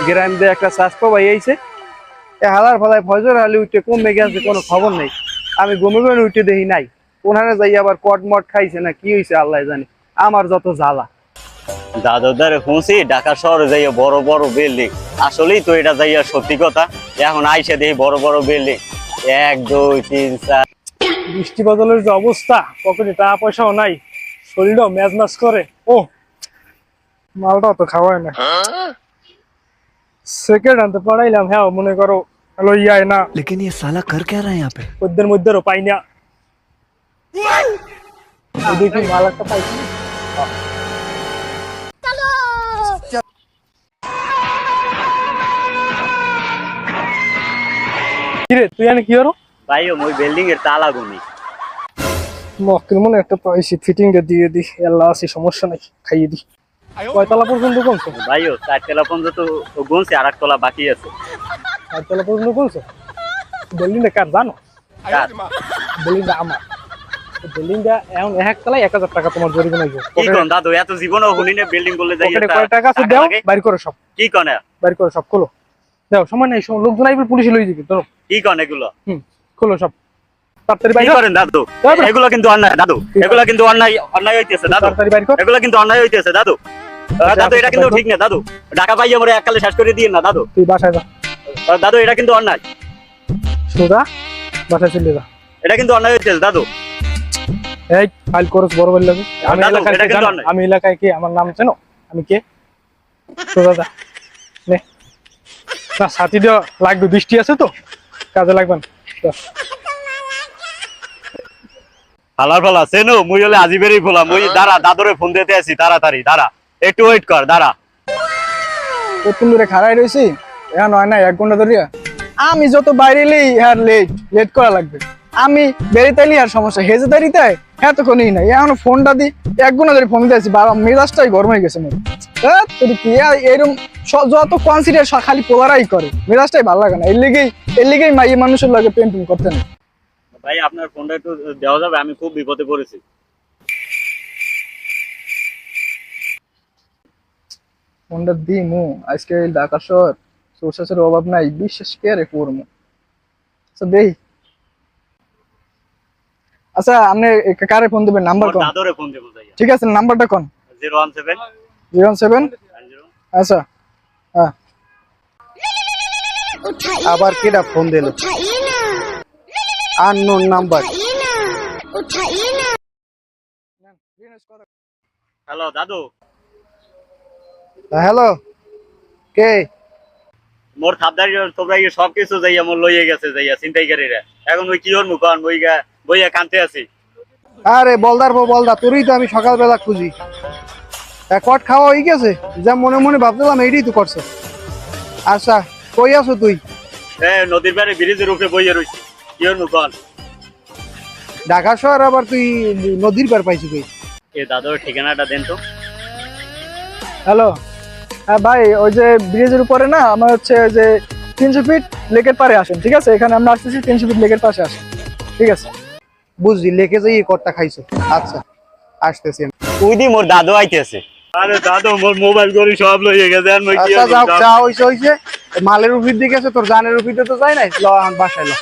গ্রাম দিয়ে একটা স্বাস্থ্য ভাই আইছে এ হালার ফালায় ফজর আলী উঠে কমে গেছে কোনো খবর নেই। আমি ঘুমে উঠে দেখি নাই, ওনারা যাই আবার কটমট খাইছে না কি হয়েছে আল্লাহ জানে। আমার যত জ্বালা। দাদুদারে শুনছি ঢাকা শহরে যাইয়া বড় বড় বিল্ডিং, আসলেই তো এটা যাইয়া সত্যি কথা। এখন আইসা দেখি বড় বড় বিল্ডিং, 1 2 3 4। বৃষ্টি বদলের যে অবস্থা, পকেটে টাকা পয়সাও নাই, শরীরও ম্যাজ ম্যাজ করে। ও মালটাও তো খাওয়ায় না, সেকেন্ড আনতে পড়াইলাম। হ্যাঁ মনে করো হ্যালো ইয়াই না, लेकिन ये साला कर क्या रहा है यहाँ पे? ওদের মধ্যেও পাই না। দেখি মাল একটা পাইছি। কিরে তুই এনে কি করো? ভাই ওই বিল্ডিং এর তালা গুনি। মক্কেল মনে একটা পাইছি, ফিটিং দিয়ে দি। আল্লাহ আছে, সমস্যা নাই, খাইয়ে দি। কয়তলা পর্যন্ত কমছে? ভাইও 4 তলা পর্যন্ত তো গুনছে, আর 1 তলা বাকি আছে। 4 তলা পর্যন্ত কমছে। বিল্ডিংটা কার জানো? কার? বিল্ডিংটা আমার। বিল্ডিংটা এখন 1 তলায় 1000 টাকা তোমার জরিমানা হইবে। কি কোন দাদু, এত জীবনও হুনিনে বিল্ডিং করলে যাইয়া পকেটে কয় টাকা আছে দাও, বাইর করো সব। কি কোনে? বাইর করো সব, খোলো। দাও, সময় নাই, লোকজন আইবে, পুলিশ লই যাবে। ধরো কি কোন এগুলো? খোলো সব তাড়াতাড়ি কি বাইর করেন দাদু? এগুলো কিন্তু অন্যায় দাদু, এগুলো কিন্তু অন্যায় হইতেছে দাদু, তাড়াতাড়ি বাইর কর। এগুলো কিন্তু অন্যায় হইতেছে দাদু। দাদু এটা কিন্তু ঠিক না দাদু, ঢাকা পাইয়া মরে এককালে শেষ করে দিয়েন না দাদু। তুই বাসায় যা। দাদু এটা কিন্তু অন্যায়, সোজা বাসায় চলে যা। এটা কিন্তু অন্যায় হইতেছে দাদু। এই ফাইল করস বড় বড় লাগে। আমি দাদু, এলাকায় এটা কে কিন্তু জানো? অন্যায়। আমি এলাকায় কি আমার নাম জানো? আমি কে? সোজা যা। নে না, সাথী দেওয়া লাগবে, বৃষ্টি আছে তো কাজে লাগবে না। যা। হালার ফালা সেনো মুই হলে আজিবেরই ফোলা। মুই দাঁড়া, দাদুরে ফোন দিতে আসি, তাড়াতাড়ি দাঁড়া, একটু ওয়েট কর, দাঁড়া। কতক্ষণ ধরে খাড়াই রয়েছি, এখন হয় না 1 ঘন্টা ধরে। আমি যত বাইরে এলেই আর লেট করা লাগবে। আমি বেরিতে এলি আর সমস্যা, হেজে দাঁড়িয়ে এতক্ষণই নাই। এখন ফোনটা দিই, 1 ঘন্টা ধরে ফোন দিতে আছি, বাবা মেজাজটাই গরম হয়ে গেছে মোর। কি এরকম যত কনসিডার খালি পোলারাই করে, মেজাজটাই ভালো লাগে না। এর লিগেই মাইয়ে মানুষের লাগে প্রেম করতে না। ভাই আপনার ফোনটা একটু দেওয়া যাবে? আমি খুব বিপদে পড়েছি। ফোনটা দিই মু, আজকে ঢাকা শহর সোর্সের অভাব নাই, বিশ্বাস করে করবো। আচ্ছা দেই। আচ্ছা আপনি কারে ফোন দিবেন? নাম্বার কোন? দাদুরে ফোন দেব যাইয়া। ঠিক আছে, নাম্বারটা কোন? 017 017। আচ্ছা হ্যাঁ। আবার কেডা ফোন দিল? Unknown number. হ্যালো দাদু। হ্যালো, কে? মোর থাপদারি তোমরা সবকিছু যাইয়া মোর লইয়ে গেছে যাইয়া ছিনতাইকারীরা। এখন ওই কি হর মুখান বইয়া কানতে আছি। আরে বলদার বলদা, তোরই তো আমি সকালবেলা খুঁজি। কট খাওয়া হয়ে গেছে, যা মনে মনে ভাবছিলাম এইটাই তো করছে। আচ্ছা কই আছো তুই? নদীর পাড়ে ব্রিজের উপরে বইয়া রইছি। কি হর মুখান? ঢাকা শহর আবার তুই নদীর পার পাইছি তুই? এ দাদুর ঠিকানাটা দেন তো। হ্যালো, হ্যাঁ ভাই, ওই যে ব্রিজের উপরে না, আমার হচ্ছে যে 300 ফিট লেকের পারে আসেন। ঠিক আছে, এখানে আমরা আসতেছি, 300 ফিট লেকের পাশে আসেন। ঠিক আছে, বুঝলি, লেকে যাই এই কটটা খাইছো। আচ্ছা আসতেছি আমি। তুই দি মোর দাদু আইতেছে। আরে দাদু মোর মোবাইল করি সব লইয়ে গেছে। আর মই কি আচ্ছা যাও, চা হইছে মালের উপর দিকে আছে, তোর জানের উপর তো যায় নাই। ল বাসায় ল।